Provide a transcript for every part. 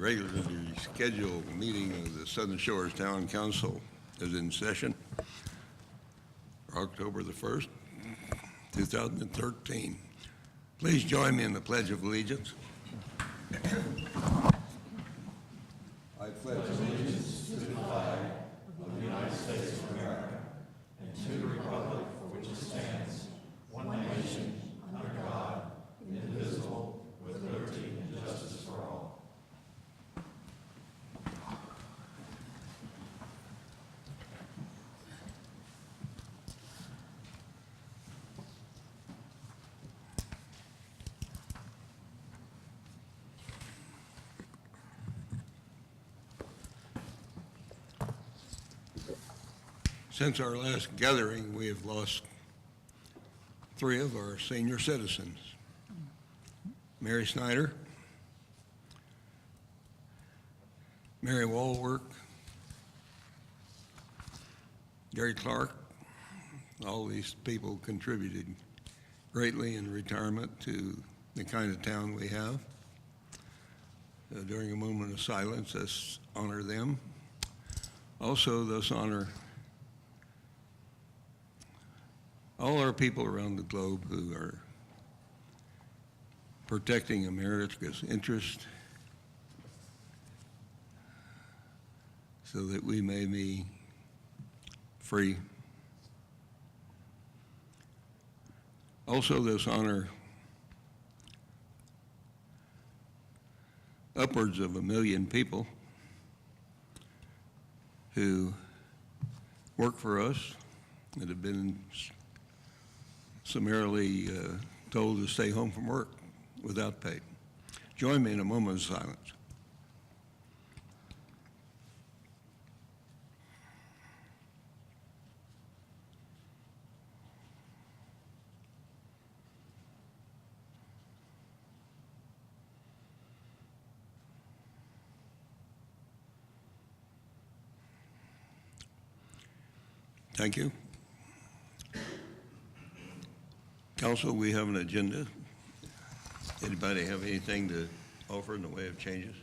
regularly scheduled meeting of the Southern Shores Town Council is in session for October the 1st, 2013. Please join me in the Pledge of Allegiance. I pledge allegiance to the flag of the United States of America and to the republic for which it stands, one nation, under God, indivisible, with liberty and justice for all. Since our last gathering, we have lost 3 of our senior citizens. Mary Snyder, Mary Walwork, Gary Clark. All these people contributed greatly in retirement to the kind of town we have. During a moment of silence, let's honor them. Also, let's honor all our people around the globe who are protecting America's interest so that we may be free. Also, this honor upwards of 1 million people who work for us that have been summarily told to stay home from work without pay. Join me in a moment of silence. Thank you. Council, we have an agenda. Anybody have anything to offer in the way of changes?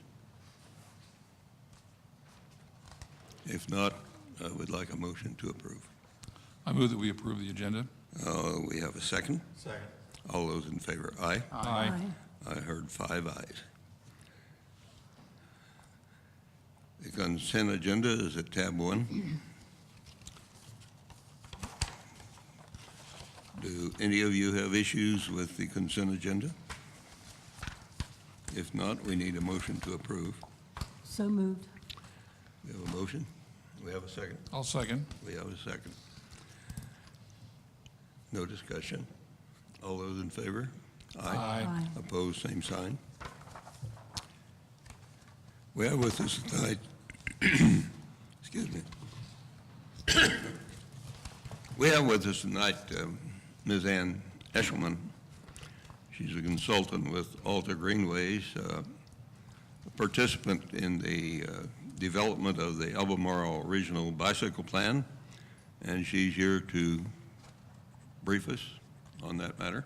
If not, I would like a motion to approve. I move that we approve the agenda. We have a second. Second. All those in favor, aye. Aye. I heard 5 ayes. The consent agenda is at tab 1. Do any of you have issues with the consent agenda? If not, we need a motion to approve. So moved. We have a motion. We have a second. I'll second. We have a second. No discussion. All those in favor? Aye. Opposed, same sign. We have with us tonight, excuse me. We have with us tonight Ms. Ann Eshelman. She's a consultant with Alta Greenways, a participant in the development of the Albemarle Regional Bicycle Plan, and she's here to brief us on that matter.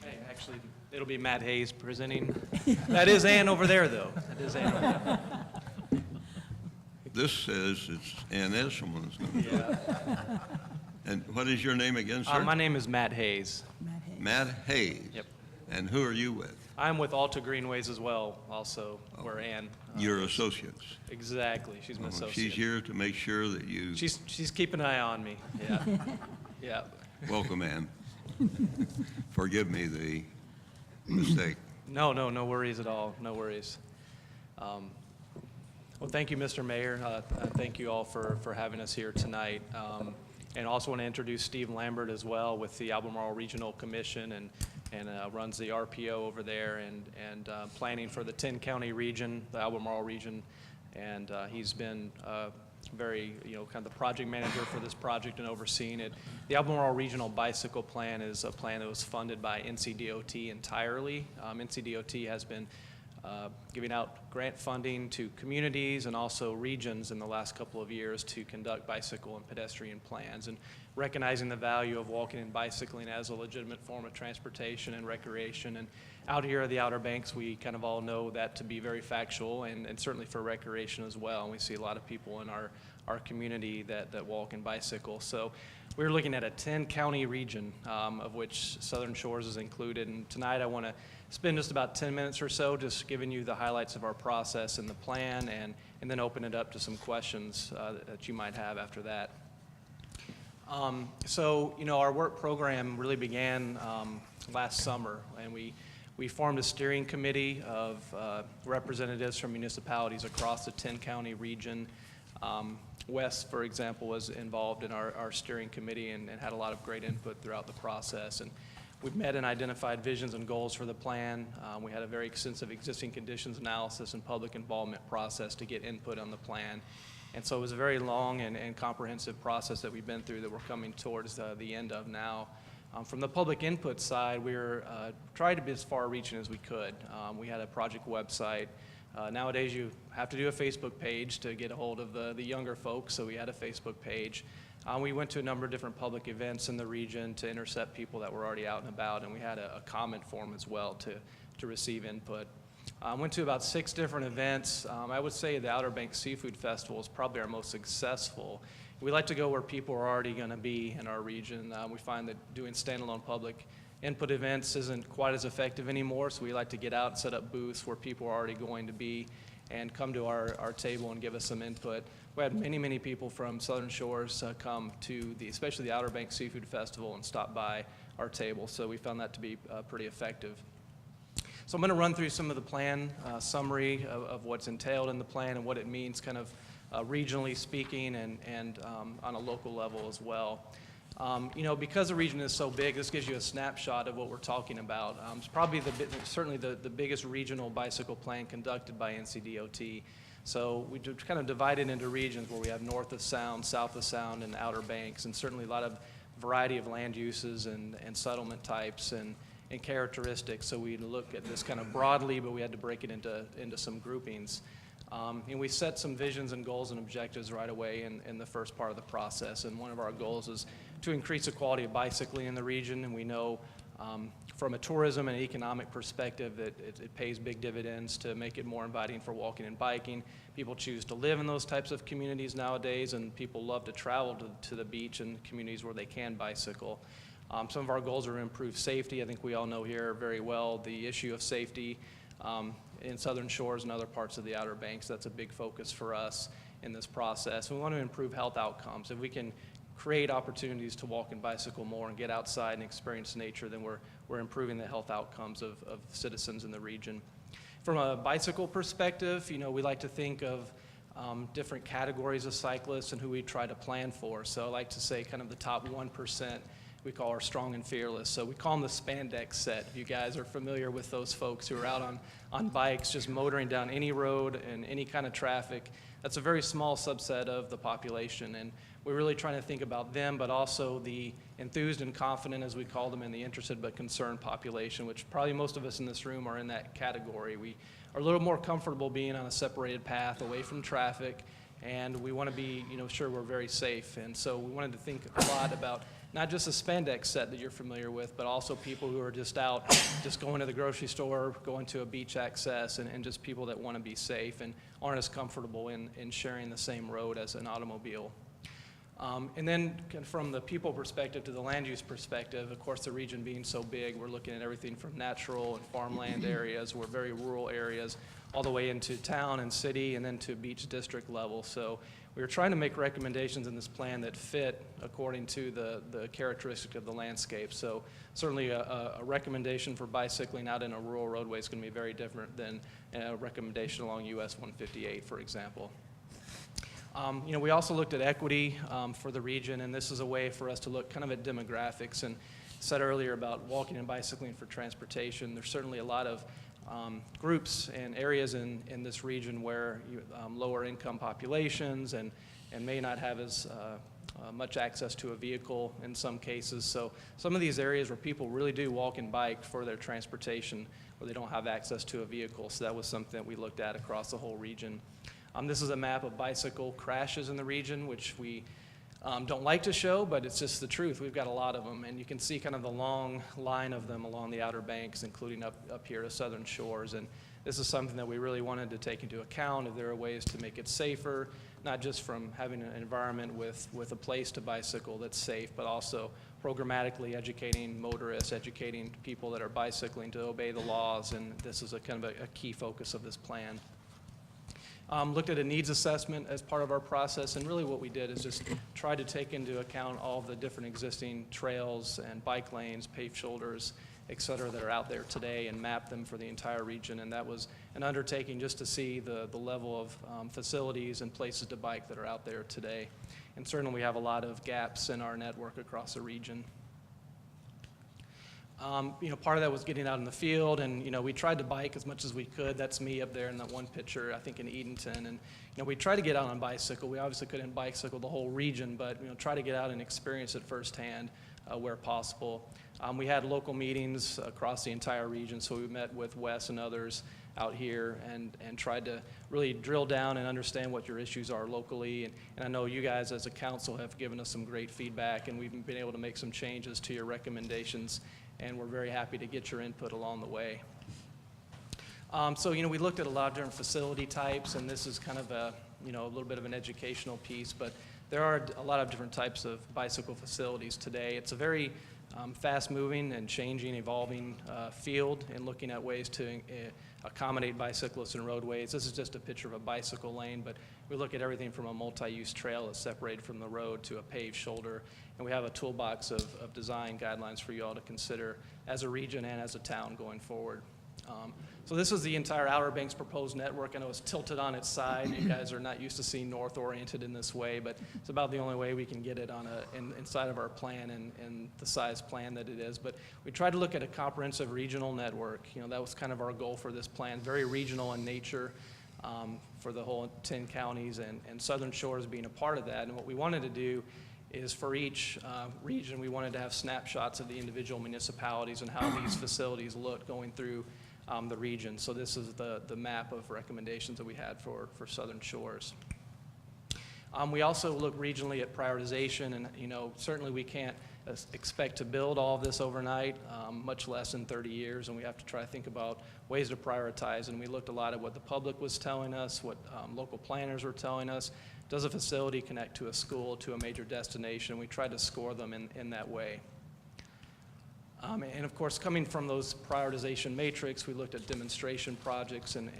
Hey, actually, it'll be Matt Hayes presenting. That is Ann over there, though. That is Ann over there. This says it's Ann Eshelman's going to do it. And what is your name again, sir? My name is Matt Hayes. Matt Hayes. Matt Hayes. Yep. And who are you with? I'm with Alta Greenways as well, also, where Ann. Your associates. Exactly. She's my associate. She's here to make sure that you She's keeping an eye on me. Yeah. Yeah. welcome, Ann. Forgive me the mistake. No worries at all. No worries. Well, thank you, Mr. Mayor. Thank you all for having us here tonight. And also want to introduce Steve Lambert as well with the Albemarle Regional Commission and runs the RPO over there and planning for the 10-county region, the Albemarle region. And he's been very, kind of the project manager for this project and overseeing it. The Albemarle Regional Bicycle Plan is a plan that was funded by NCDOT entirely. NCDOT has been giving out grant funding to communities and also regions in the last couple of years to conduct bicycle and pedestrian plans, and recognizing the value of walking and bicycling as a legitimate form of transportation and recreation. And out here at the Outer Banks, we kind of all know that to be very factual, and certainly for recreation as well. And we see a lot of people in our community that walk and bicycle. So we're looking at a 10-county region, of which Southern Shores is included. And tonight I want to spend just about 10 minutes or so just giving you the highlights of our process and the plan, and then open it up to some questions that you might have after that. So, you know, our work program really began last summer, and we formed a steering committee of representatives from municipalities across the 10-county region. West, for example, was involved in our steering committee and had a lot of great input throughout the process. And we've met and identified visions and goals for the plan. We had a very extensive existing conditions analysis and public involvement process to get input on the plan. And so it was a very long and comprehensive process that we've been through that we're coming towards the end of now. From the public input side, we were trying to be as far-reaching as we could. We had a project website. Nowadays, you have to do a Facebook page to get a hold of the younger folks, so we had a Facebook page. We went to a number of different public events in the region to intercept people that were already out and about, and we had a comment form as well to receive input. Went to about 6 different events. I would say the Outer Banks Seafood Festival is probably our most successful. We like to go where people are already going to be in our region. We find that doing standalone public input events isn't quite as effective anymore, so we like to get out and set up booths where people are already going to be and come to our table and give us some input. We had many people from Southern Shores come to especially the Outer Banks Seafood Festival and stop by our table, so we found that to be pretty effective. So I'm going to run through some of the plan summary of what's entailed in the plan and what it means kind of regionally speaking and on a local level as well. You know, because the region is so big, this gives you a snapshot of what we're talking about. It's probably certainly the biggest regional bicycle plan conducted by NCDOT. So we kind of divide it into regions where we have north of Sound, south of Sound, and Outer Banks, and certainly a lot of variety of land uses and settlement types and characteristics. So we look at this kind of broadly, but we had to break it into some groupings. And we set some visions and goals and objectives right away in the first part of the process. And one of our goals is to increase the quality of bicycling in the region. And we know from a tourism and economic perspective that it pays big dividends to make it more inviting for walking and biking. People choose to live in those types of communities nowadays, and people love to travel to the beach and communities where they can bicycle. Some of our goals are to improve safety. I think we all know here very well the issue of safety in Southern Shores and other parts of the Outer Banks. That's a big focus for us in this process. We want to improve health outcomes. If we can create opportunities to walk and bicycle more and get outside and experience nature, then we're improving the health outcomes of citizens in the region. From a bicycle perspective, you know, we like to think of different categories of cyclists and who we try to plan for. So I like to say kind of the top 1%. We call our strong and fearless. So we call them the spandex set. If you guys are familiar with those folks who are out on bikes, just motoring down any road and any kind of traffic, that's a very small subset of the population. And we're really trying to think about them, but also the enthused and confident, as we call them, and the interested but concerned population, which probably most of us in this room are in that category. We are a little more comfortable being on a separated path away from traffic, and we want to be, you know, sure we're very safe. And so we wanted to think a lot about not just a spandex set that you're familiar with, but also people who are just out, just going to the grocery store, going to a beach access, and just people that want to be safe and aren't as comfortable in sharing the same road as an automobile. And then from the people perspective to the land use perspective, of course, the region being so big, we're looking at everything from natural and farmland areas, we're very rural areas, all the way into town and city, and then to beach district level. So we were trying to make recommendations in this plan that fit according to the characteristics of the landscape. So certainly a recommendation for bicycling out in a rural roadway is going to be very different than a recommendation along US 158, for example. You know, we also looked at equity for the region, and this is a way for us to look kind of at demographics. And said earlier about walking and bicycling for transportation, there's certainly a lot of groups and areas in this region where lower income populations and may not have as much access to a vehicle in some cases. So some of these areas where people really do walk and bike for their transportation, where they don't have access to a vehicle. So that was something that we looked at across the whole region. This is a map of bicycle crashes in the region, which we don't like to show, but it's just the truth. We've got a lot of them, and you can see kind of the long line of them along the Outer Banks, including up here to Southern Shores. And this is something that we really wanted to take into account, if there are ways to make it safer, not just from having an environment with a place to bicycle that's safe, but also programmatically educating motorists, educating people that are bicycling to obey the laws, and this is a kind of a key focus of this plan. Looked at a needs assessment as part of our process, and really what we did is just try to take into account all the different existing trails and bike lanes, paved shoulders, et cetera, that are out there today, and map them for the entire region. And that was an undertaking just to see the level of facilities and places to bike that are out there today. And certainly we have a lot of gaps in our network across the region. Part of that was getting out in the field, and, we tried to bike as much as we could. That's me up there in that one picture, I think in Edenton. And, we tried to get out on bicycle. We obviously couldn't bicycle the whole region, but, try to get out and experience it firsthand where possible. We had local meetings across the entire region, so we met with Wes and others out here and tried to really drill down and understand what your issues are locally. And I know you guys as a council have given us some great feedback, and we've been able to make some changes to your recommendations, and we're very happy to get your input along the way. So, we looked at a lot of different facility types, and this is kind of a little bit of an educational piece, but there are a lot of different types of bicycle facilities today. It's a very fast-moving and changing, evolving field, and looking at ways to accommodate bicyclists and roadways. This is just a picture of a bicycle lane, but we look at everything from a multi-use trail that's separated from the road to a paved shoulder, and we have a toolbox of design guidelines for you all to consider as a region and as a town going forward. So this is the entire Outer Banks proposed network. I know it's tilted on its side. You guys are not used to seeing north-oriented in this way, but it's about the only way we can get it on inside of our plan and the size plan that it is. But we tried to look at a comprehensive regional network. That was kind of our goal for this plan, very regional in nature for the whole 10 counties, and Southern Shores being a part of that. And what we wanted to do is for each region, we wanted to have snapshots of the individual municipalities and how these facilities look going through the region. So this is the map of recommendations that we had for Southern Shores. We also look regionally at prioritization, and certainly we can't expect to build all of this overnight, much less in 30 years, and we have to try to think about ways to prioritize. And we looked a lot at what the public was telling us, what local planners were telling us. Does a facility connect to a school, to a major destination? We tried to score them in that way. And of course, coming from those prioritization matrix, we looked at demonstration projects and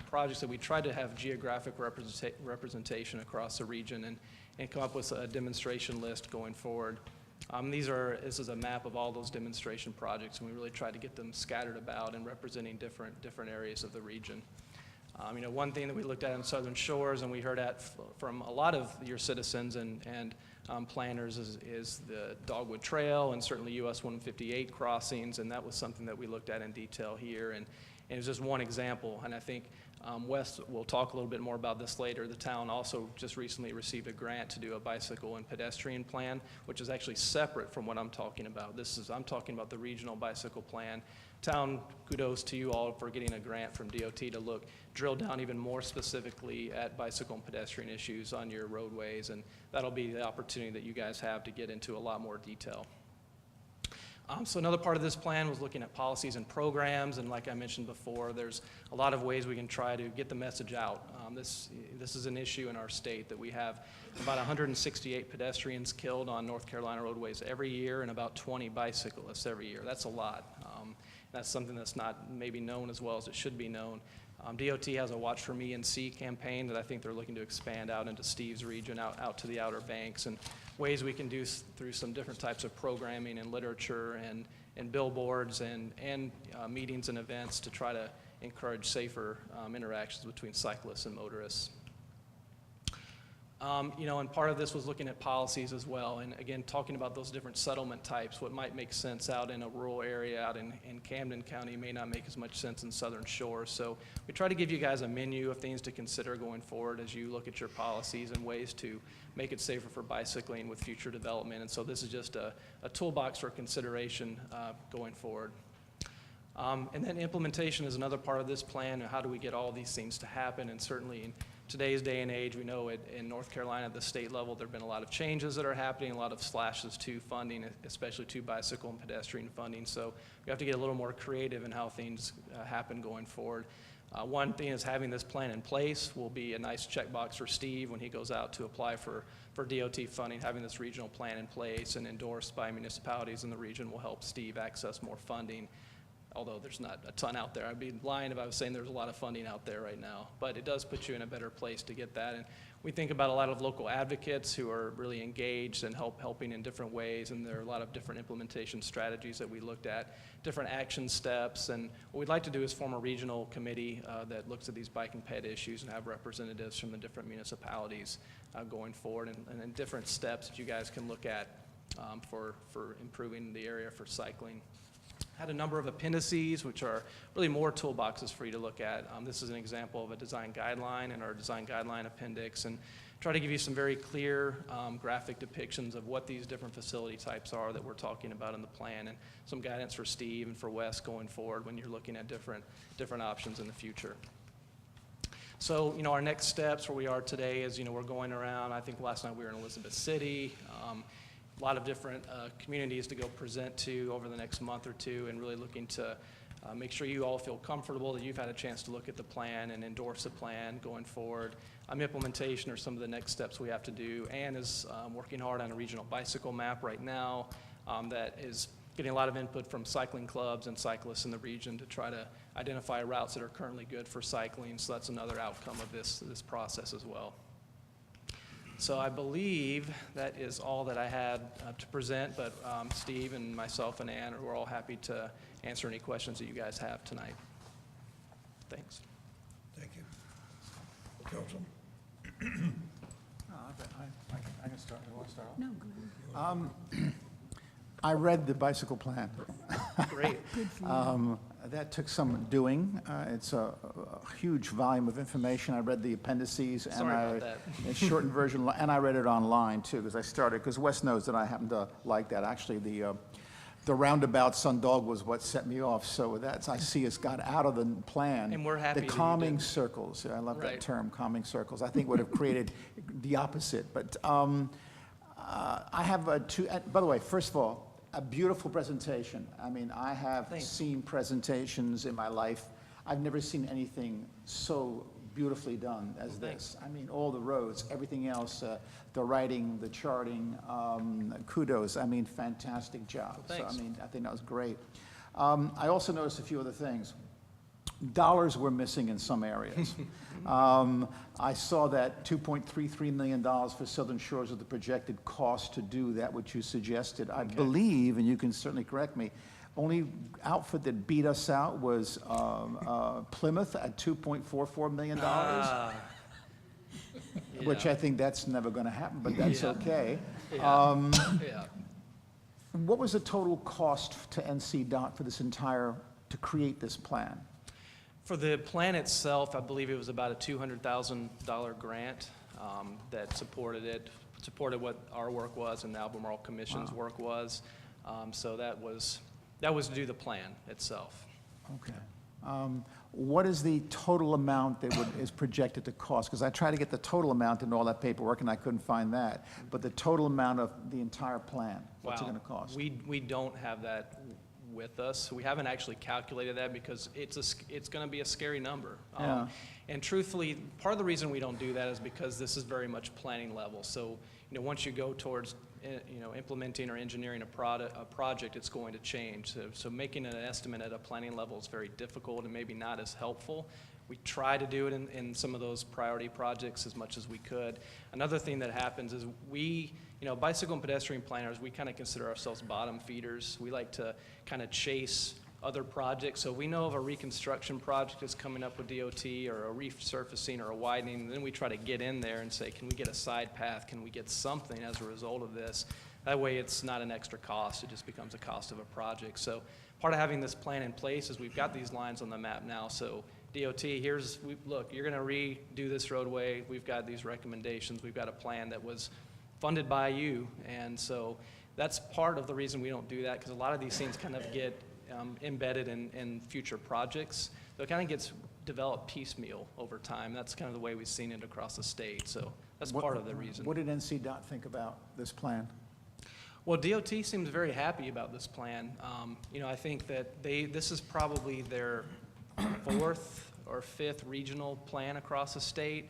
projects that we tried to have geographic representation across the region and come up with a demonstration list going forward. This is a map of all those demonstration projects, and we really tried to get them scattered about and representing different areas of the region. One thing that we looked at in Southern Shores, and we heard from a lot of your citizens and planners, is the Dogwood Trail and certainly US 158 crossings, and that was something that we looked at in detail here. And it was just one example, and I think Wes will talk a little bit more about this later. The town also just recently received a grant to do a bicycle and pedestrian plan, which is actually separate from what I'm talking about. I'm talking about the regional bicycle plan. Town, kudos to you all for getting a grant from DOT to drill down even more specifically at bicycle and pedestrian issues on your roadways, and that'll be the opportunity that you guys have to get into a lot more detail. So another part of this plan was looking at policies and programs, and like I mentioned before, there's a lot of ways we can try to get the message out. This is an issue in our state that we have about 168 pedestrians killed on North Carolina roadways every year and about 20 bicyclists every year. That's a lot. That's something that's not maybe known as well as it should be known. DOT has a Watch for Me and See campaign that I think they're looking to expand out into Steve's region, out to the Outer Banks, and ways we can do through some different types of programming and literature and billboards and meetings and events to try to encourage safer interactions between cyclists and motorists. You know, and part of this was looking at policies as well, and again, talking about those different settlement types. What might make sense out in a rural area out in Camden County may not make as much sense in Southern Shore. So we try to give you guys a menu of things to consider going forward as you look at your policies and ways to make it safer for bicycling with future development. And so this is just a toolbox for consideration going forward. And then implementation is another part of this plan, and how do we get all these things to happen? And certainly in today's day and age, we know in North Carolina at the state level, there have been a lot of changes that are happening, a lot of slashes to funding, especially to bicycle and pedestrian funding. So we have to get a little more creative in how things happen going forward. One thing is having this plan in place will be a nice checkbox for Steve when he goes out to apply for DOT funding. Having this regional plan in place and endorsed by municipalities in the region will help Steve access more funding. Although there's not a ton out there. I'd be lying if I was saying there's a lot of funding out there right now. But it does put you in a better place to get that. And we think about a lot of local advocates who are really engaged and helping in different ways. And there are a lot of different implementation strategies that we looked at, different action steps. And what we'd like to do is form a regional committee that looks at these bike and ped issues and have representatives from the different municipalities going forward, and then different steps that you guys can look at for improving the area for cycling. Had a number of appendices, which are really more toolboxes for you to look at. This is an example of a design guideline and our design guideline appendix, and try to give you some very clear graphic depictions of what these different facility types are that we're talking about in the plan, and some guidance for Steve and for Wes going forward when you're looking at different options in the future. So, you know, our next steps where we are today is, you know, we're going around. I think last night we were in Elizabeth City. A lot of different communities to go present to over the next month or two, and really looking to make sure you all feel comfortable that you've had a chance to look at the plan and endorse the plan going forward. Implementation are some of the next steps we have to do. Ann is working hard on a regional bicycle map right now that is getting a lot of input from cycling clubs and cyclists in the region to try to identify routes that are currently good for cycling. So that's another outcome of this process as well. So I believe that is all that I had to present, but Steve and myself and Ann, we're all happy to answer any questions that you guys have tonight. Thanks. Thank you. Council? I can start. You want to start off? No, go ahead. I read the bicycle plan. Great. Good for you. That took some doing. It's a huge volume of information. I read the appendices, and Sorry about that. a shortened version, and I read it online too, because Wes knows that I happen to like that. Actually, the roundabout Sundog was what set me off. So I see it's got out of the plan. And we're happy The that you calming did. circles. I love Right. that term, calming circles. I think would have created the opposite. But I have by the way, first of all, a beautiful presentation. I mean, I have Thanks. seen presentations in my life. I've never seen anything so beautifully done as Thanks. this. I mean, all the roads, everything else, the writing, the charting, kudos. I mean, fantastic job. Thanks. So, I mean, I think that was great. I also noticed a few other things. Dollars were missing in some areas. I saw that $2.33 million for Southern Shores of the projected cost to do that, which you suggested. I believe, and you can certainly correct me, only outfit that beat us out was Plymouth at $2.44 million, which Yeah. I think that's never going to happen, but that's Yeah. okay. Yeah. Yeah. What was the total cost to NCDOT for this to create this plan? For the plan itself, I believe it was about a $200,000 grant that supported what our work was and the Albemarle Commission's work was. So that was to do the plan itself. Okay. What is the total amount that is projected to cost? Because I tried to get the total amount in all that paperwork, and I couldn't find that. But the total amount of the entire plan, what's it Wow. going to cost? We don't have that with us. We haven't actually calculated that because it's going to be a scary number. Yeah. And truthfully, part of the reason we don't do that is because this is very much planning level. So, you know, once you go towards, you know, implementing or engineering a project, it's going to change. So making an estimate at a planning level is very difficult and maybe not as helpful. We try to do it in some of those priority projects as much as we could. Another thing that happens is you know, bicycle and pedestrian planners, we kind of consider ourselves bottom feeders. We like to kind of chase other projects. So we know of a reconstruction project that's coming up with DOT, or a resurfacing or a widening, and then we try to get in there and say, can we get a side path? Can we get something as a result of this? That way it's not an extra cost, it just becomes a cost of a project. So part of having this plan in place is we've got these lines on the map now. So DOT, look, you're gonna redo this roadway, we've got these recommendations, we've got a plan that was funded by you. And so that's part of the reason we don't do that, because a lot of these things kind of get embedded in future projects. So it kind of gets developed piecemeal over time. That's kind of the way we've seen it across the state. So that's part of the reason. What did NCDOT think about this plan? Well, DOT seems very happy about this plan. You know, I think that this is probably their fourth or fifth regional plan across the state.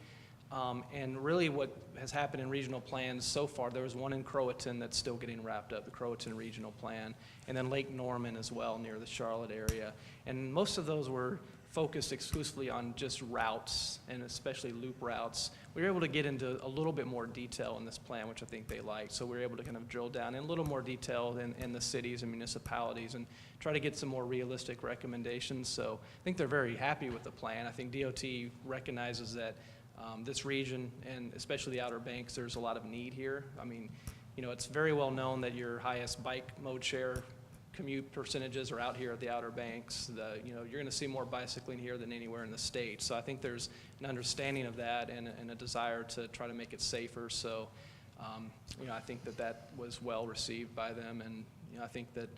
And really what has happened in regional plans so far, there was one in Croatan that's still getting wrapped up, the Croatan Regional Plan, and then Lake Norman as well near the Charlotte area. And most of those were focused exclusively on just routes, and especially loop routes. We were able to get into a little bit more detail in this plan, which I think they liked. So we were able to kind of drill down in a little more detail in the cities and municipalities and try to get some more realistic recommendations. So I think they're very happy with the plan. I think DOT recognizes that this region, and especially the Outer Banks, there's a lot of need here. I mean, you know, it's very well known that your highest bike mode share commute percentages are out here at the Outer Banks. You know, you're going to see more bicycling here than anywhere in the state. So I think there's an understanding of that and a desire to try to make it safer. So, you know, I think that was well received by them, and you know, I think that,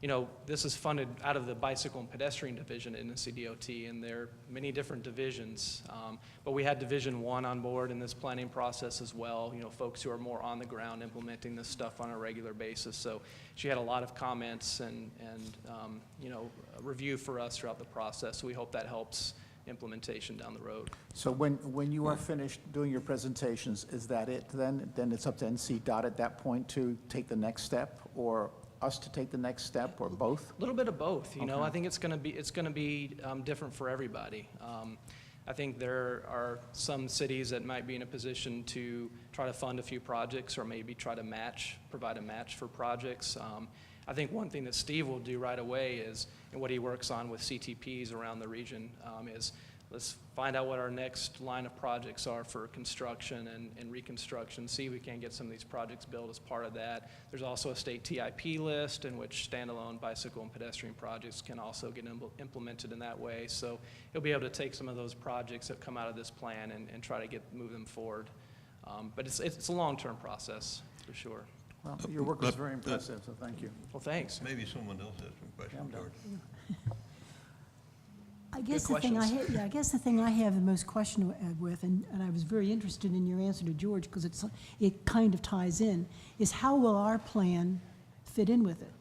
you know, this is funded out of the Bicycle and Pedestrian Division at NCDOT, and there are many different divisions. But we had Division 1 on board in this planning process as well, you know, folks who are more on the ground implementing this stuff on a regular basis. So she had a lot of comments and you know, a review for us throughout the process. So we hope that helps implementation down the road. So when you are finished doing your presentations, is that it then? Then it's up to NCDOT at that point to take the next step, or us to take the next step, or both? A little bit of both, you know. Okay. I think it's going to be different for everybody. I think there are some cities that might be in a position to try to fund a few projects, or maybe try to provide a match for projects. I think one thing that Steve will do right away is, and what he works on with CTPs around the region, is let's find out what our next line of projects are for construction and reconstruction, see if we can get some of these projects built as part of that. There's also a state TIP list in which standalone bicycle and pedestrian projects can also get implemented in that way. So he'll be able to take some of those projects that come out of this plan and try to move them forward. But it's a long-term process, for sure. Well, your work was very impressive, so thank you. Well, thanks. Maybe someone else has some questions, I'm done. George. I guess Good the thing questions. I guess the thing I have the most question with, and I was very interested in your answer to George, because it kind of ties in, is how will our plan fit in with it?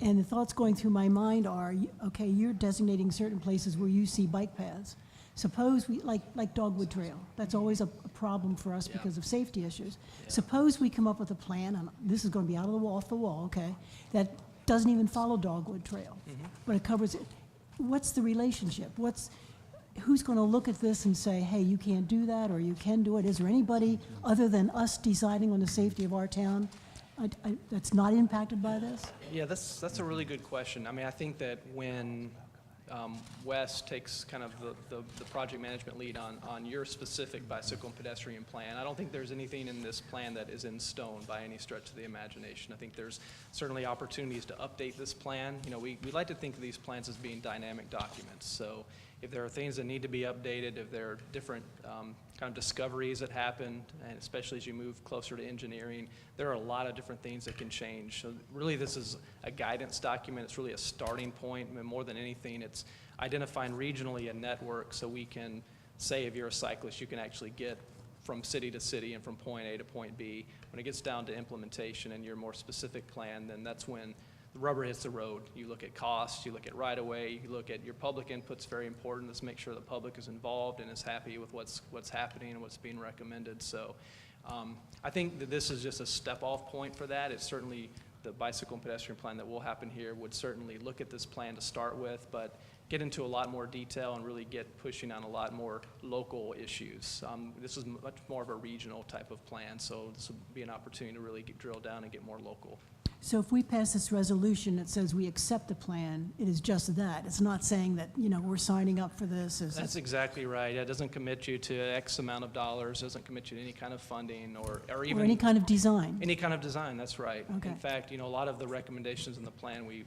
And the thoughts going through my mind are, okay, you're designating certain places where you see bike paths. Suppose we, like Dogwood Trail, that's always a problem for us Yeah. because of safety issues. Yeah. Suppose we come up with a plan, and this is going to be out of the wall, off the wall, okay, that doesn't even follow Dogwood Trail, but it covers it. What's the relationship? Who's going to look at this and say, hey, you can't do that, or you can do it? Is there anybody other than us deciding on the safety of our town that's not impacted by this? Yeah, that's a really good question. I mean, I think that when Wes takes kind of the project management lead on your specific bicycle and pedestrian plan, I don't think there's anything in this plan that is in stone by any stretch of the imagination. I think there's certainly opportunities to update this plan. You know, we like to think of these plans as being dynamic documents. So if there are things that need to be updated, if there are different kind of discoveries that happen, and especially as you move closer to engineering, there are a lot of different things that can change. So really this is a guidance document. It's really a starting point. I mean, more than anything, it's identifying regionally a network so we can say if you're a cyclist, you can actually get from city to city and from point A to point B. When it gets down to implementation and your more specific plan, then that's when the rubber hits the road. You look at costs, you look at right-of-way, you look at your public input's very important. Let's make sure the public is involved and is happy with what's happening and what's being recommended. So I think that this is just a step-off point for that. It's certainly the bicycle and pedestrian plan that will happen here would certainly look at this plan to start with, but get into a lot more detail and really get pushing on a lot more local issues. This is much more of a regional type of plan, so this will be an opportunity to really drill down and get more local. So if we pass this resolution that says we accept the plan, it is just that. It's not saying that, you know, we're signing up for this. That's exactly right. It doesn't commit you to X amount of dollars, doesn't commit you to any kind of funding or Or even any kind of design. any kind of design, that's right. Okay. In fact, you know, a lot of the recommendations in the plan, we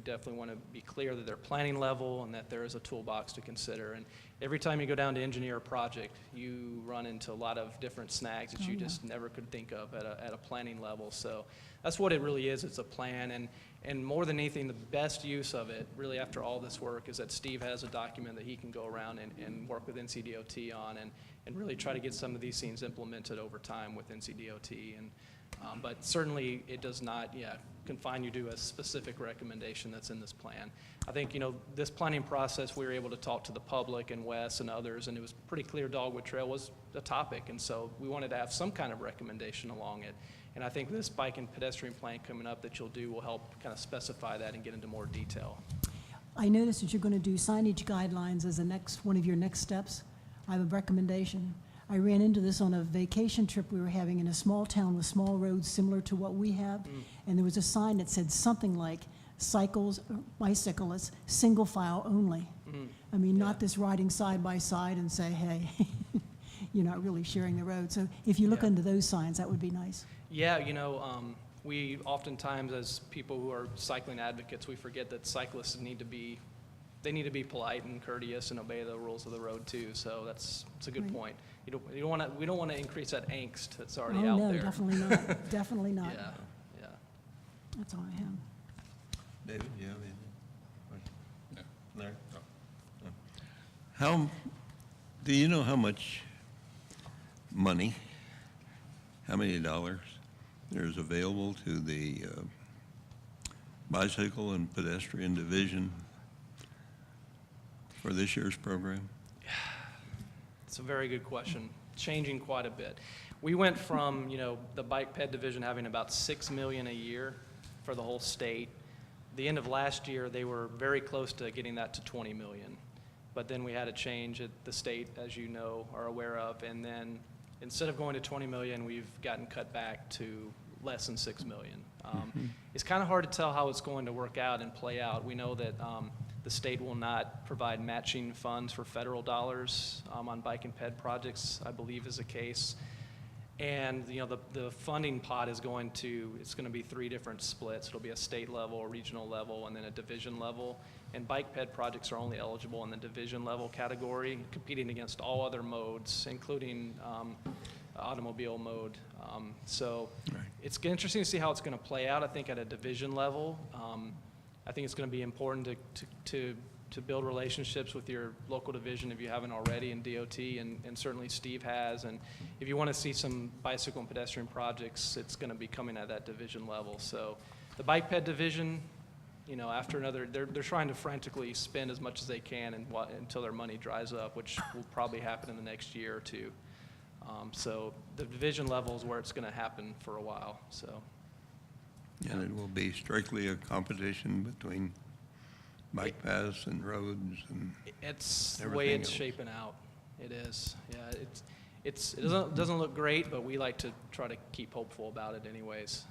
definitely want to be clear that they're planning level and that there is a toolbox to consider. And every time you go down to engineer a project, you run into a lot of different snags that you just never could think of at a planning level. So that's what it really is. It's a plan. And more than anything, the best use of it, really after all this work, is that Steve has a document that he can go around and work with NCDOT on and really try to get some of these things implemented over time with NCDOT. But certainly, it does not, confine you to a specific recommendation that's in this plan. I think, you know, this planning process, we were able to talk to the public and Wes and others, and it was pretty clear Dogwood Trail was a topic, and so we wanted to have some kind of recommendation along it. And I think this bike and pedestrian plan coming up that you'll do will help kind of specify that and get into more detail. I noticed that you're going to do signage guidelines as one of your next steps. I have a recommendation. I ran into this on a vacation trip we were having in a small town with small roads similar to what we have, and there was a sign that said something like bicyclists, single file only. I mean, not this riding side by side and say, hey, you're not really sharing the road. So if you look Yeah. into those signs, that would be nice. Yeah, you know, we oftentimes, as people who are cycling advocates, we forget that cyclists need to be polite and courteous and obey the rules of the road too. So it's a good Right. point. We don't want to increase that angst that's already Oh, out no, there. definitely not, definitely not. Yeah. That's all I have. David, you have anything? No. Larry? How, do you know how much money, how many dollars there's available to the bicycle and pedestrian division for this year's program? It's a very good question, changing quite a bit. We went from, you know, the bike ped division having about $6 million a year for the whole state. The end of last year, they were very close to getting that to 20 million. But then we had a change at the state, as you know, are aware of, and then instead of going to 20 million, we've gotten cut back to less than 6 million. It's kind of hard to tell how it's going to work out and play out. We know that the state will not provide matching funds for federal dollars on bike and ped projects, I believe is the case. And, you know, the funding pot is it's going to be 3 different splits. It'll be a state level, a regional level, and then a division level. And bike ped projects are only eligible in the division level category, competing against all other modes, including automobile mode. So it's interesting to see how it's going to play out. I think at a division level, I think it's going to be important to build relationships with your local division if you haven't already in DOT, and certainly Steve has. And if you want to see some bicycle and pedestrian projects, it's going to be coming at that division level. So the bike ped division, you know, after another, they're trying to frantically spend as much as they can until their money dries up, which will probably happen in the next year or two. So the division level is where it's going to happen for a while. So. And it will be strictly a competition between bike paths and roads and It's the way everything it's else. shaping out. It is. Yeah, it doesn't look great, but we like to try to keep hopeful about it anyways.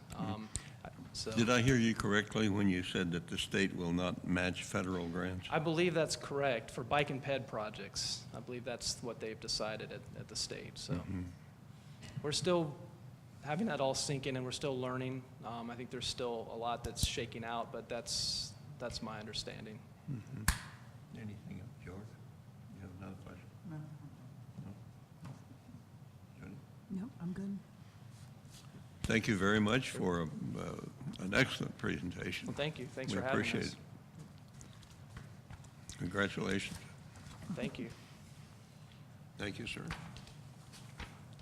So Did I hear you correctly when you said that the state will not match federal grants? I believe that's correct for bike and ped projects. I believe that's what they've decided at the state. So we're still having that all sink in, and we're still learning. I think there's still a lot that's shaking out, but that's my understanding. Anything else, George? You have another question? No. Jody? No, I'm good. Thank you very much for an excellent presentation. Well, thank you. Thanks We for having appreciate us. it. Congratulations. Thank you. Thank you, sir.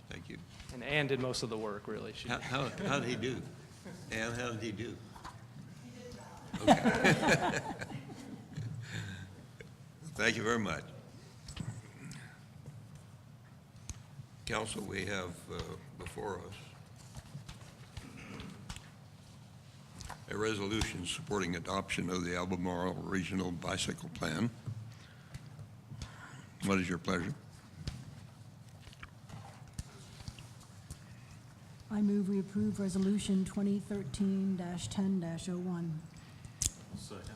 Thank you. And Ann did most of the work, really. She How did he do? Ann, how did he do? Okay. Thank you very much. Council, we have before us a resolution supporting adoption of the Albemarle Regional Bicycle Plan. What is your pleasure? I move we approve Resolution 2013-10-01.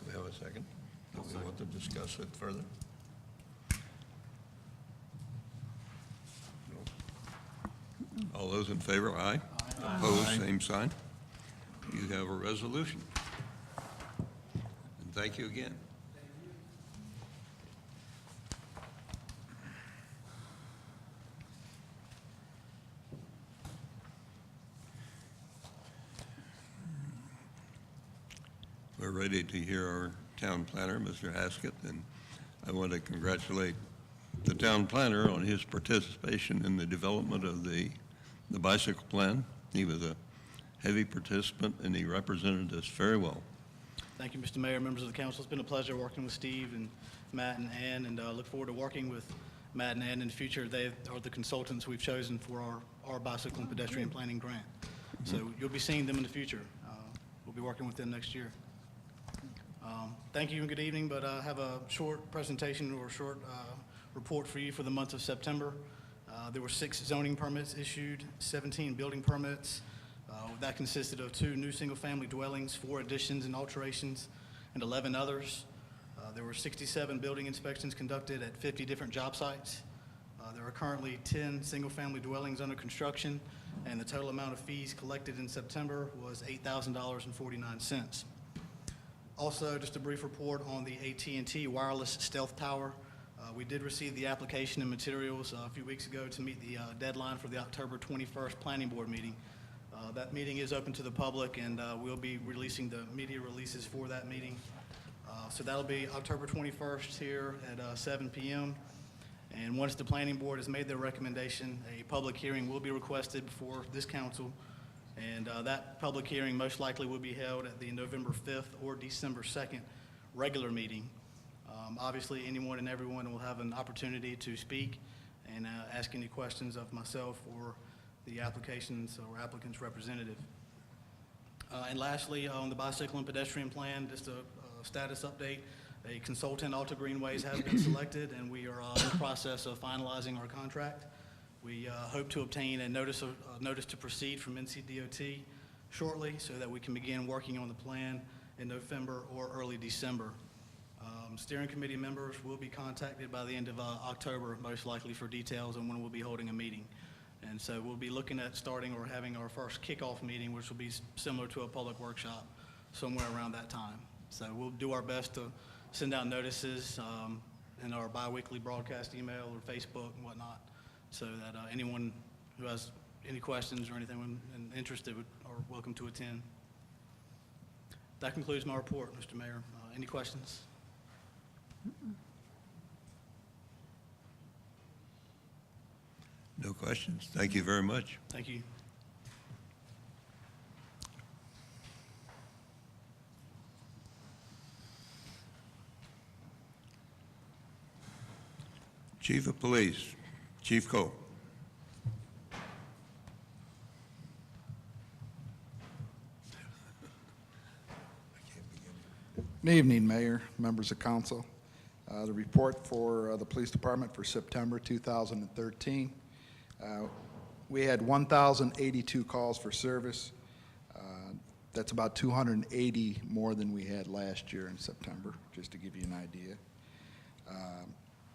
We have a second? Do we want to discuss it further? No. All those in favor, aye. Opposed, same sign. You have a resolution. And thank you again. We're ready to hear our town planner, Mr. Haskett, and I want to congratulate the town planner on his participation in the development of the bicycle plan. He was a heavy participant, and he represented us very well. Thank you, Mr. Mayor, members of the council. It's been a pleasure working with Steve and Matt and Ann, and look forward to working with Matt and Ann in the future. They are the consultants we've chosen for our bicycle and pedestrian planning grant. So you'll be seeing them in the future. We'll be working with them next year. Thank you and good evening, but I have a short presentation or a short report for you for the month of September. There were 6 zoning permits issued, 17 building permits. That consisted of 2 new single-family dwellings, 4 additions and alterations, and 11 others. There were 67 building inspections conducted at 50 different job sites. There are currently 10 single-family dwellings under construction, and the total amount of fees collected in September was $8,000.49. Also, just a brief report on the AT&T wireless stealth tower. We did receive the application and materials a few weeks ago to meet the deadline for the October 21st Planning Board meeting. That meeting is open to the public, and we'll be releasing the media releases for that meeting. So that'll be October 21st here at 7 p.m. And once the Planning Board has made their recommendation, a public hearing will be requested before this council. And that public hearing most likely will be held at the November 5th or December 2nd regular meeting. Obviously, anyone and everyone will have an opportunity to speak and ask any questions of myself or the applications or applicant's representative. And lastly, on the bicycle and pedestrian plan, just a status update. A consultant, Alta Greenways, has been selected, and we are in the process of finalizing our contract. We hope to obtain a notice to proceed from NCDOT shortly so that we can begin working on the plan in November or early December. Steering committee members will be contacted by the end of October, most likely, for details on when we'll be holding a meeting. And so we'll be looking at starting or having our first kickoff meeting, which will be similar to a public workshop, somewhere around that time. So we'll do our best to send out notices in our biweekly broadcast email or Facebook and whatnot, so that anyone who has any questions or anything and interested are welcome to attend. That concludes my report, Mr. Mayor. Any questions? No questions. Thank you very much. Thank you. Chief of Police, Chief Cole. Good evening, Mayor, members of council. The report for the police department for September 2013. We had 1,082 calls for service. That's about 280 more than we had last year in September, just to give you an idea.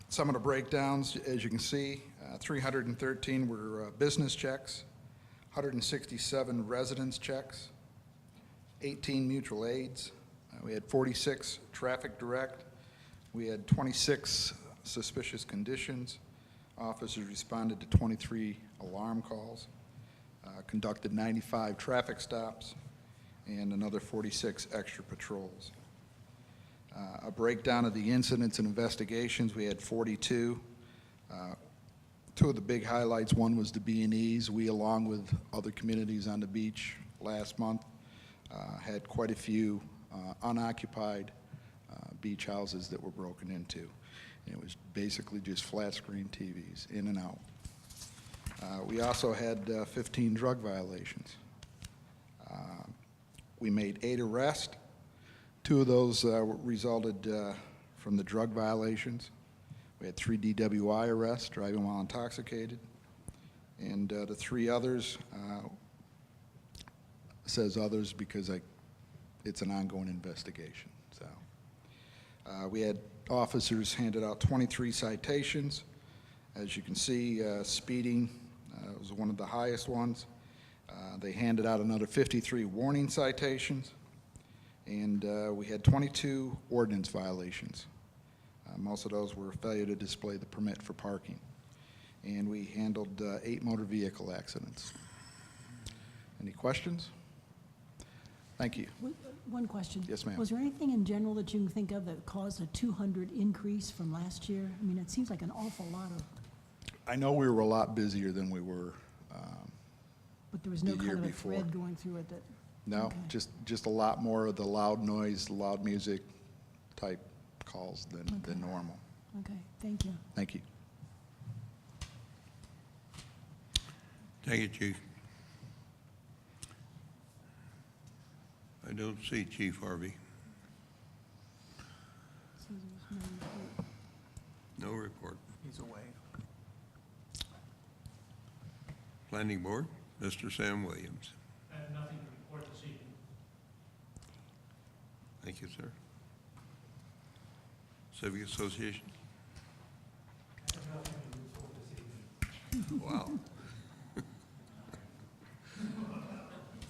Some of the breakdowns, as you can see, 313 were business checks, 167 residence checks, 18 mutual aids. We had 46 traffic direct. We had 26 suspicious conditions. Officers responded to 23 alarm calls, conducted 95 traffic stops, and another 46 extra patrols. A breakdown of the incidents and investigations, we had 42. Two of the big highlights, one was the B&Es. We, along with other communities on the beach last month, had quite a few unoccupied beach houses that were broken into. And it was basically just flat screen TVs, in and out. We also had 15 drug violations. We made 8 arrests. 2 of those resulted from the drug violations. We had 3 DWI arrests, driving while intoxicated. And the 3 others says others because it's an ongoing investigation, so. We had officers handed out 23 citations. As you can see, speeding was one of the highest ones. They handed out another 53 warning citations, and we had 22 ordinance violations. Most of those were failure to display the permit for parking. And we handled 8 motor vehicle accidents. Any questions? Thank you. One question. Yes, ma'am. Was there anything in general that you can think of that caused a 200 increase from last year? I mean, it seems like an awful lot of, I know we were a lot busier than we were. but there was no The year kind of a before. thread going through it that, No, Okay. just a lot more of the loud noise, loud music type calls than normal. okay, thank you. Thank you. Thank you, Chief. I don't see Chief Harvey. So there's no report. No report. He's away. Planning Board, Mr. Sam Williams. I have nothing to report this evening. Thank you, sir. Civic Association? I have nothing to report this evening. Wow.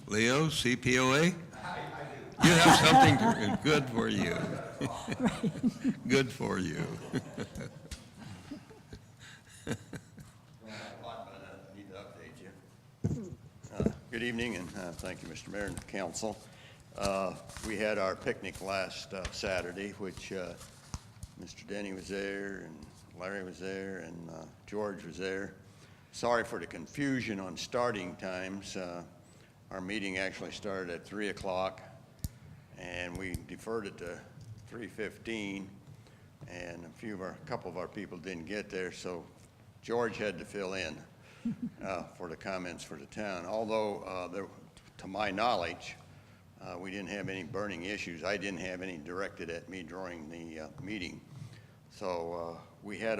Leo, CPOA? You have something good for you. Good for you. Need to update you. Good evening, and thank you, Mr. Mayor and the council. We had our picnic last Saturday, which Mr. Denny was there, and Larry was there, and George was there. Sorry for the confusion on starting times. Our meeting actually started at 3 o'clock, and we deferred it to 3:15, and a couple of our people didn't get there, so George had to fill in for the comments for the town. Although, to my knowledge, we didn't have any burning issues. I didn't have any directed at me during the meeting. So we had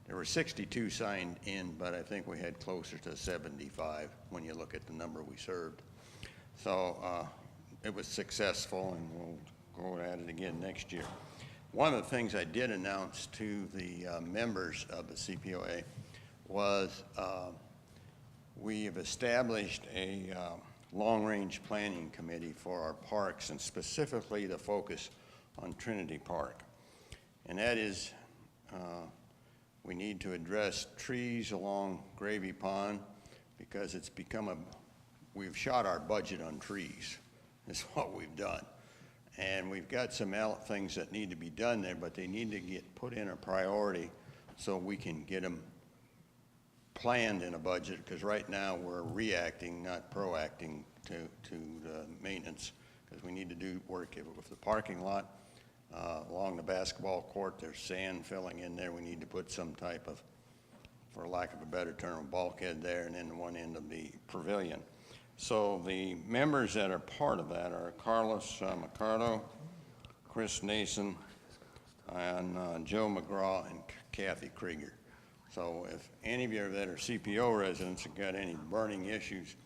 there were 62 signed in, but I think we had closer to 75 when you look at the number we served. So it was successful, and we'll go at it again next year. One of the things I did announce to the members of the CPOA was we have established a long-range planning committee for our parks, and specifically the focus on Trinity Park. And that is, we need to address trees along Gravy Pond because it's become we've shot our budget on trees, is what we've done. And we've got some things that need to be done there, but they need to get put in a priority so we can get them planned in a budget, because right now we're reacting, not proacting to the maintenance, because we need to do work with the parking lot. Along the basketball court, there's sand filling in there. We need to put some type of, for lack of a better term, bulkhead there, and then one end of the pavilion. So the members that are part of that are Carlos Mercado, Chris Nason, and Joe McGraw, and Kathy Krieger. So if any of you that are CPO residents have got any burning issues,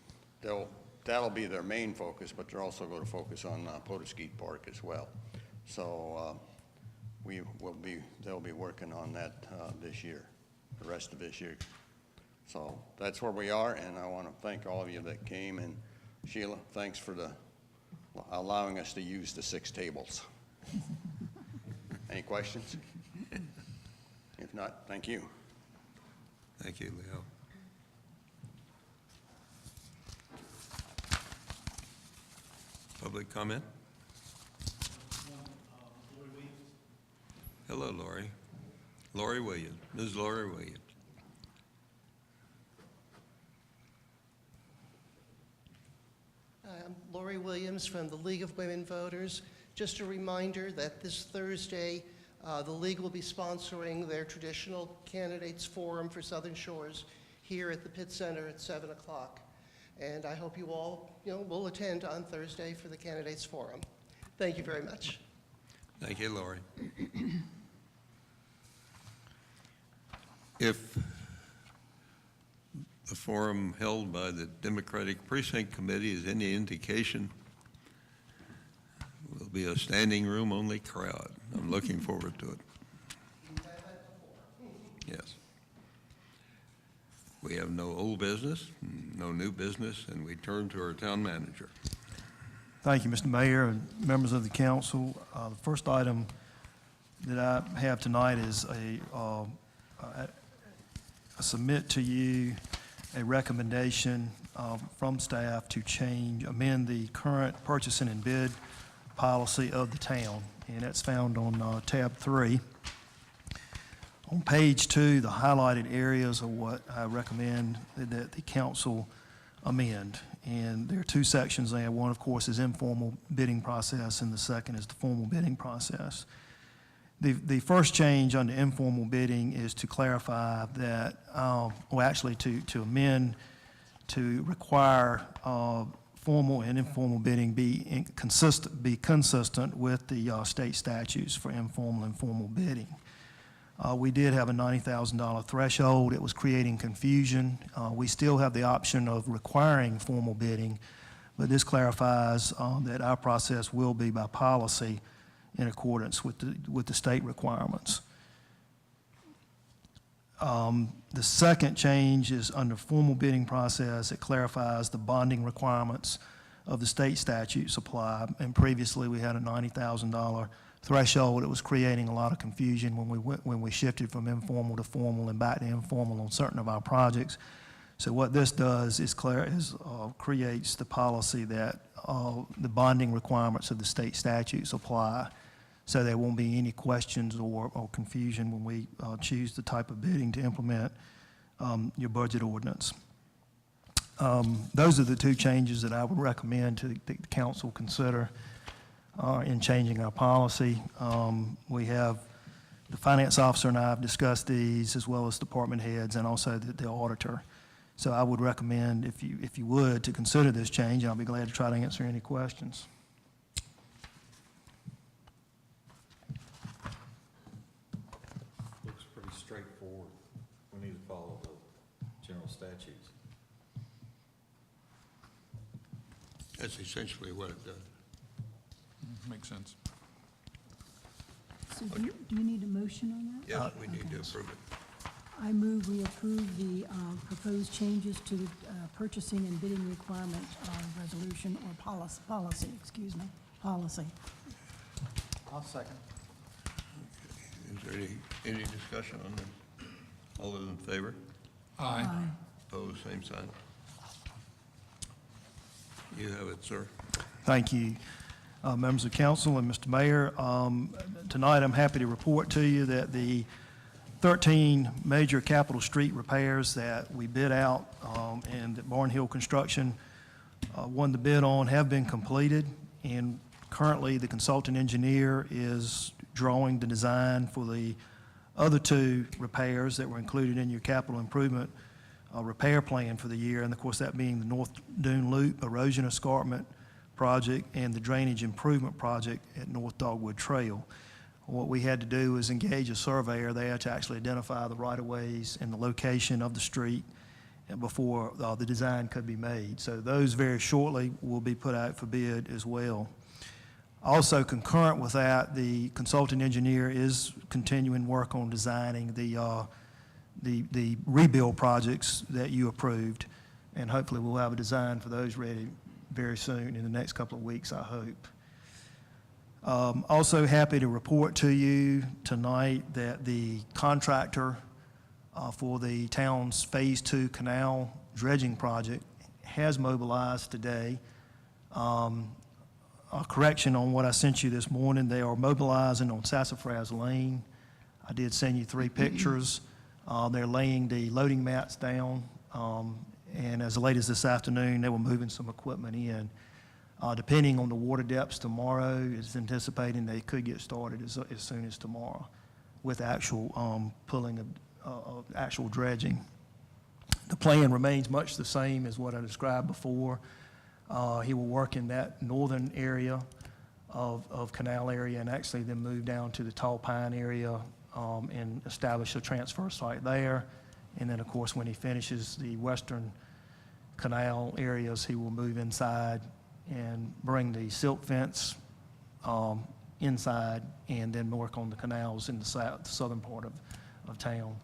that'll be their main focus, but they're also going to focus on Potoskeet Park as well. So they'll be working on that this year, the rest of this year. So that's where we are, and I want to thank all of you that came, and Sheila, thanks for allowing us to use the 6 tables. Any questions? If not, thank you. Thank you, Leo. Public comment? Hello, Lori. Lori Williams, Ms. Lori Williams. I'm Lori Williams from the League of Women Voters. Just a reminder that this Thursday, the League will be sponsoring their traditional candidates forum for Southern Shores here at the Pitt Center at 7 o'clock. And I hope you all, will attend on Thursday for the candidates forum. Thank you very much. Thank you, Lori. If the forum held by the Democratic Precinct Committee is any indication, will be a standing room only crowd. I'm looking forward to it. Yes. We have no old business, no new business, and we turn to our town manager. Thank you, Mr. Mayor and members of the council. The first item that I have tonight is I submit to you a recommendation from staff to amend the current purchasing and bid policy of the town, and that's found on tab 3. On page 2, the highlighted areas are what I recommend that the council amend. And there are 2 sections there. One, of course, is informal bidding process, and the second is the formal bidding process. The first change under informal bidding is to clarify that, to amend to require formal and informal bidding be consistent with the state statutes for informal and formal bidding. We did have a $90,000 threshold. It was creating confusion. We still have the option of requiring formal bidding, but this clarifies that our process will be by policy in accordance with the state requirements. The second change is under formal bidding process. It clarifies the bonding requirements of the state statutes apply. And previously, we had a $90,000 threshold. It was creating a lot of confusion when we shifted from informal to formal and back to informal on certain of our projects. So what this does is creates the policy that the bonding requirements of the state statutes apply, so there won't be any questions or confusion when we choose the type of bidding to implement your budget ordinance. Those are the 2 changes that I would recommend to the council consider in changing our policy. We have the finance officer and I have discussed these, as well as department heads and also the auditor. So I would recommend, if you would, to consider this change, and I'll be glad to try to answer any questions. Looks pretty straightforward. We need to follow the general statutes. That's essentially what it does. Makes sense. So do you need a motion on that? Yes, we need to approve it. I move we approve the proposed changes to the purchasing and bidding requirement resolution or policy. I'll second. Is there any discussion on this? All those in favor? Aye. Opposed, same sign. You have it, sir. Thank you, members of council and Mr. Mayor. Tonight, I'm happy to report to you that the 13 major Capitol Street repairs that we bid out and that Barnhill Construction won the bid on have been completed, and currently the consultant engineer is drawing the design for the other 2 repairs that were included in your capital improvement repair plan for the year, and of course that being the North Dune Loop erosion escarpment project and the drainage improvement project at North Dogwood Trail. What we had to do was engage a surveyor there to actually identify the right-of-ways and the location of the street before the design could be made. So those very shortly will be put out for bid as well. Also concurrent with that, the consultant engineer is continuing work on designing the rebuild projects that you approved, and hopefully we'll have a design for those ready very soon in the next couple of weeks, I hope. Also happy to report to you tonight that the contractor for the town's Phase 2 canal dredging project has mobilized today. A correction on what I sent you this morning, they are mobilizing on Sassafras Lane. I did send you 3 pictures. They're laying the loading mats down, and as late as this afternoon, they were moving some equipment in. Depending on the water depths tomorrow, it's anticipating they could get started as soon as tomorrow with actual pulling of actual dredging. The plan remains much the same as what I described before. He will work in that northern area of canal area and actually then move down to the Tall Pine area and establish a transfer site there And then, of course, when he finishes the western canal areas, he will move inside and bring the silt fence inside and then work on the canals in the southern part of town.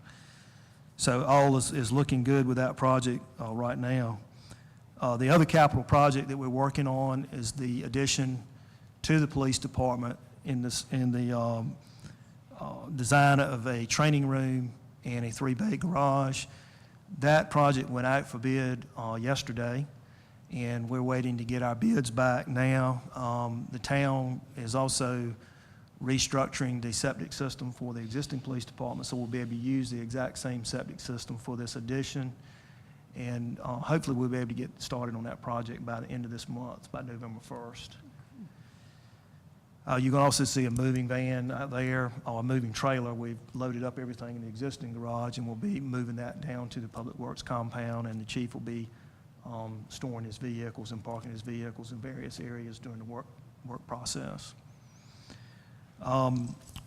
So all is looking good with that project right now. The other capital project that we're working on is the addition to the police department in the design of a training room and a 3-bay garage. That project went out for bid yesterday, and we're waiting to get our bids back now. The town is also restructuring the septic system for the existing police department, so we'll be able to use the exact same septic system for this addition. And hopefully we'll be able to get started on that project by the end of this month, by November 1st. You can also see a moving van out there, or a moving trailer. We've loaded up everything in the existing garage, and we'll be moving that down to the Public Works compound, and the chief will be storing his vehicles and parking his vehicles in various areas during the work process.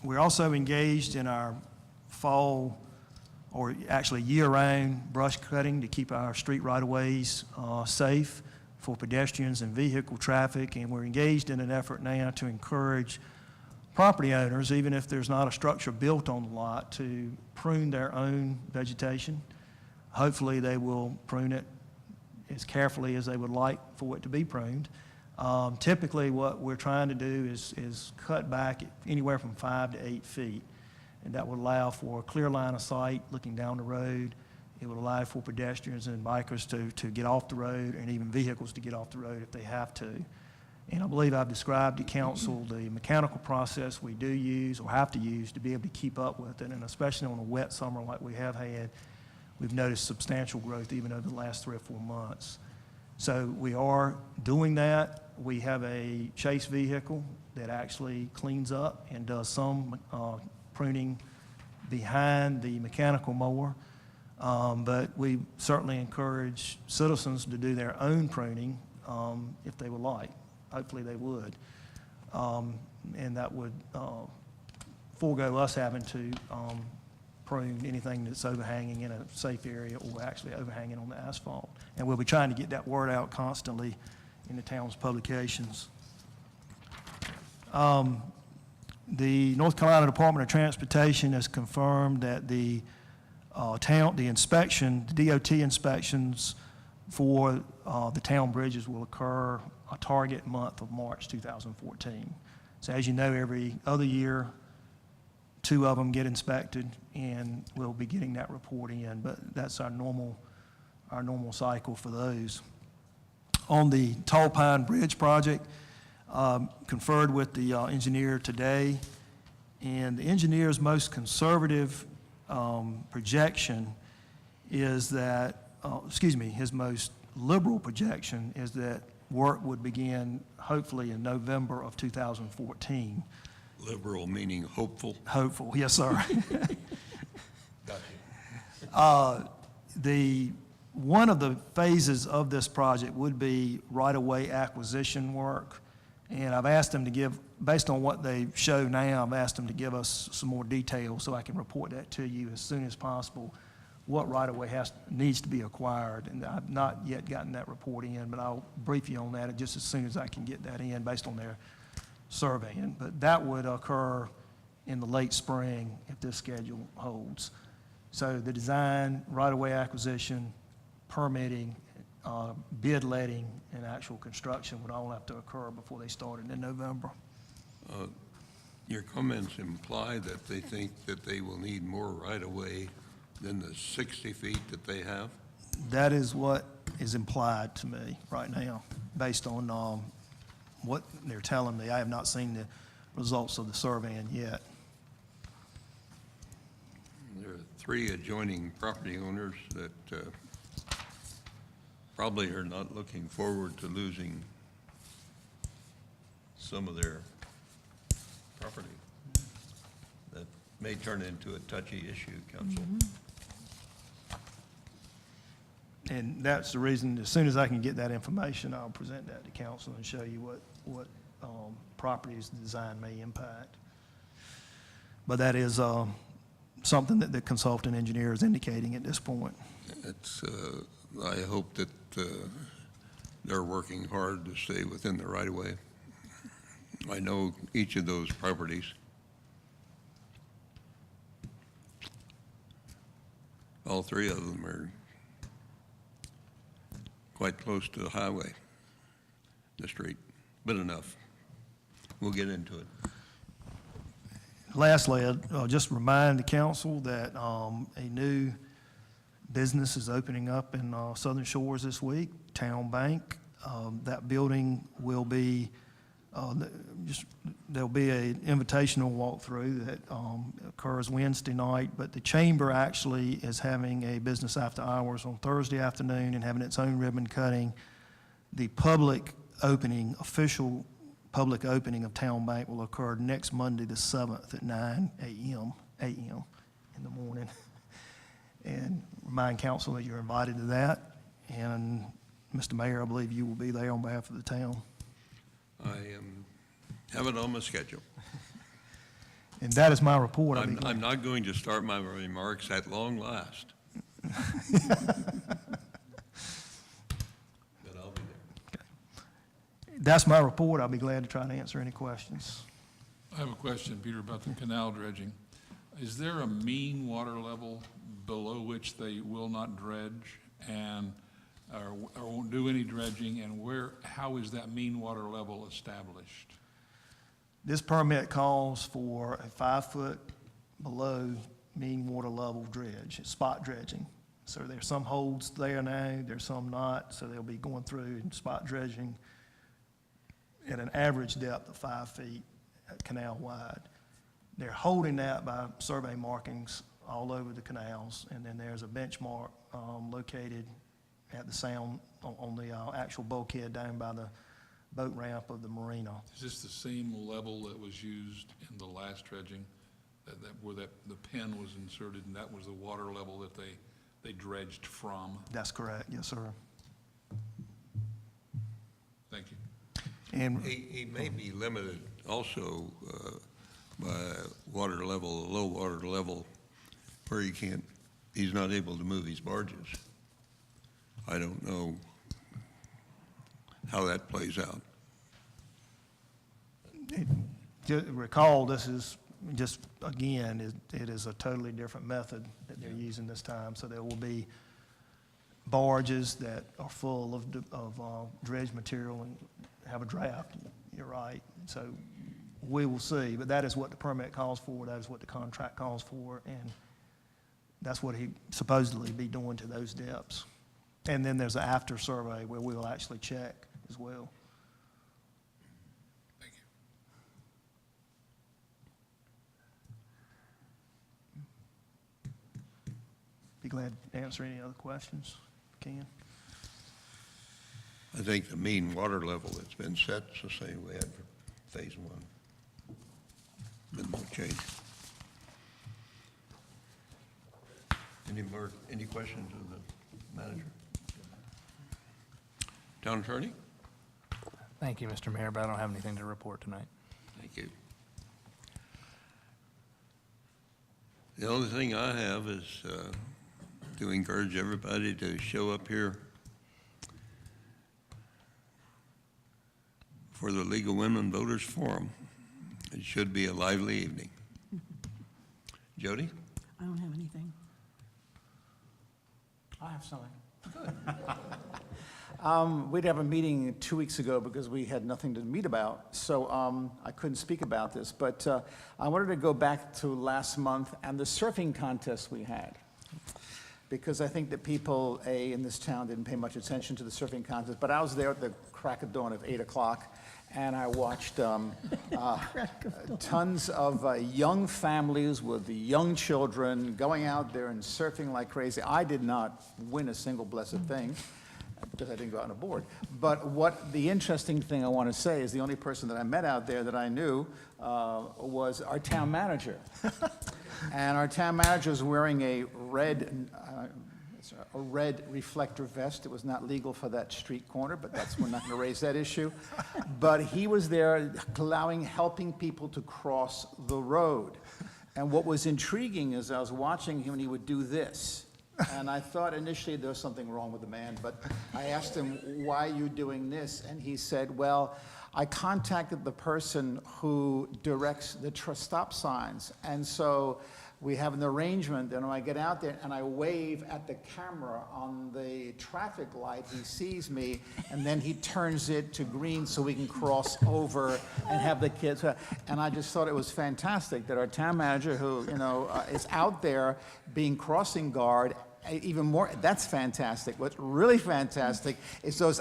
We're also engaged in our fall, or actually year-round brush cutting to keep our street right-of-ways safe for pedestrians and vehicle traffic, and we're engaged in an effort now to encourage property owners, even if there's not a structure built on the lot, to prune their own vegetation. Hopefully they will prune it as carefully as they would like for it to be pruned. Typically what we're trying to do is cut back anywhere from 5 to 8 feet, and that would allow for a clear line of sight looking down the road. It would allow for pedestrians and bikers to get off the road, and even vehicles to get off the road if they have to. And I believe I've described to council the mechanical process we do use or have to use to be able to keep up with it, and especially on a wet summer like we have had, we've noticed substantial growth even over the last 3 or 4 months. So we are doing that. We have a chase vehicle that actually cleans up and does some pruning behind the mechanical mower. But we certainly encourage citizens to do their own pruning if they would like. Hopefully they would. And that would forego us having to prune anything that's overhanging in a safe area or actually overhanging on the asphalt. And we'll be trying to get that word out constantly in the town's publications. The North Carolina Department of Transportation has confirmed that the DOT inspections for the town bridges will occur a target month of March 2014. So as you know, every other year, 2 of them get inspected, and we'll be getting that report in, but that's our normal cycle for those. On the Tall Pine Bridge project, conferred with the engineer today, and the engineer's most conservative projection is that, his most liberal projection is that work would begin hopefully in November of 2014. Liberal meaning hopeful? Hopeful, yes, sir. One of the phases of this project would be right-of-way acquisition work, and I've asked them to give, based on what they show now, I've asked them to give us some more detail so I can report that to you as soon as possible, what right-of-way needs to be acquired, and I've not yet gotten that report in, but I'll brief you on that just as soon as I can get that in based on their surveying. But that would occur in the late spring if this schedule holds. So the design, right-of-way acquisition, permitting, bid letting, and actual construction would all have to occur before they started in November. Your comments imply that they think that they will need more right-of-way than the 60 feet that they have? That is what is implied to me right now, based on what they're telling me. I have not seen the results of the surveying yet. There are 3 adjoining property owners that probably are not looking forward to losing some of their property. That may turn into a touchy issue, Council. And that's the reason, as soon as I can get that information, I'll present that to council and show you what properties the design may impact. But that is something that the consultant engineer is indicating at this point. It's, I hope that they're working hard to stay within the right-of-way. I know each of those properties. All three of them are quite close to the highway, the street, but enough. We'll get into it. Lastly, I'll just remind the council that a new business is opening up in Southern Shores this week, Town Bank. That building will be, there'll be an invitational walkthrough that occurs Wednesday night, but the chamber actually is having a business after hours on Thursday afternoon and having its own ribbon cutting. The public opening, official public opening of Town Bank will occur next Monday, the 7th at 9 a.m. in the morning. And remind council that you're invited to that. And Mr. Mayor, I believe you will be there on behalf of the town. I have it on my schedule. And that is my report. I'm not going to start my remarks at long last. But I'll be there. That's my report. I'll be glad to try to answer any questions. I have a question, Peter, about the canal dredging. Is there a mean water level below which they will not dredge and or won't do any dredging, and how is that mean water level established? This permit calls for a 5-foot below mean water level dredge, spot dredging. So there's some holes there now, there's some not, so they'll be going through and spot dredging at an average depth of 5 feet canal wide. They're holding that by survey markings all over the canals, and then there's a benchmark located at the sound on the actual bulkhead down by the boat ramp of the marina. Is this the same level that was used in the last dredging, where the pin was inserted, and that was the water level that they dredged from? That's correct, yes, sir. Thank you. And He may be limited also by water level, low water level, where he's not able to move his barges. I don't know how that plays out. recall, this is just, again, it is a totally different method that they're using this time. So there will be barges that are full of dredge material and have a draft. You're right. So we will see, but that is what the permit calls for. That is what the contract calls for, and that's what he supposedly be doing to those depths. And then there's an after survey where we'll actually check as well. Thank you. Be glad to answer any other questions, Ken. I think the mean water level that's been set is the same we had for phase one. Been no change. Any questions of the manager? Town attorney? Thank you, Mr. Mayor, but I don't have anything to report tonight. Thank you. The only thing I have is to encourage everybody to show up here for the League of Women Voters Forum. It should be a lively evening. Jody? I don't have anything. I have something. We'd have a meeting 2 weeks ago because we had nothing to meet about, so I couldn't speak about this. But I wanted to go back to last month and the surfing contest we had, because I think that people, in this town didn't pay much attention to the surfing contest. But I was there at the crack of dawn of 8 o'clock, and I watched tons of young families with the young children going out there and surfing like crazy. I did not win a single blessed thing because I didn't go out on a board. But what the interesting thing I want to say is the only person that I met out there that I knew was our town manager. And our town manager is wearing a red reflector vest. It was not legal for that street corner, but we're not going to raise that issue. But he was there helping people to cross the road. And what was intriguing is I was watching him and he would do this. And I thought initially there was something wrong with the man, but I asked him, why are you doing this? And he said, well, I contacted the person who directs the stop signs. And so we have an arrangement, and when I get out there and I wave at the camera on the traffic light, he sees me, and then he turns it to green so we can cross over and have the kids. And I just thought it was fantastic that our town manager, who, you know, is out there being crossing guard, even more, that's fantastic. What's really fantastic is those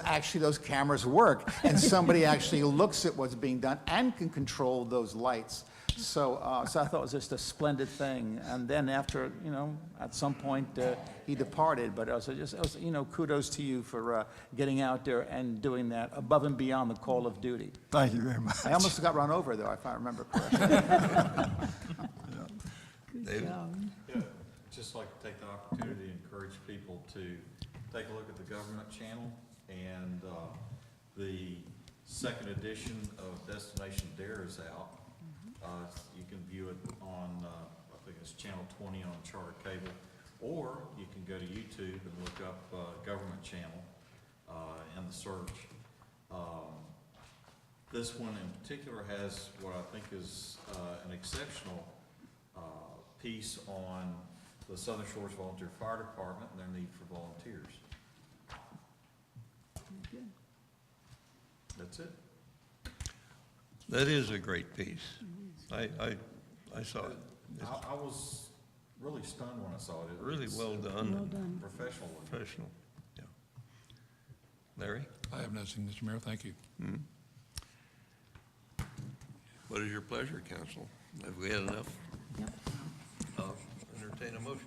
cameras work, and somebody actually looks at what's being done and can control those lights. So I thought it was just a splendid thing. And then after, you know, at some point, he departed. But it was, you know, kudos to you for getting out there and doing that above and beyond the call of duty. Thank you very much. I almost got run over, though, if I remember correctly. Good David? job. Yeah, just like to take the opportunity to encourage people to take a look at the government channel, and the second edition of Destination Dare is out. You can view it on, I think it's channel 20 on Charter Cable, or you can go to YouTube and look up government channel in the search. This one in particular has what I think is an exceptional piece on the Southern Shores Volunteer Fire Department and their need for volunteers. That's it. That is a great piece. I saw it. It's I was really stunned when I saw it. really It's well done. Well done. Professional. Professional, yeah. Larry, I have nothing, Mr. Mayor, thank you. what is your pleasure, council? Have we had enough? Yep. I'll entertain a motion.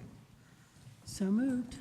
So moved.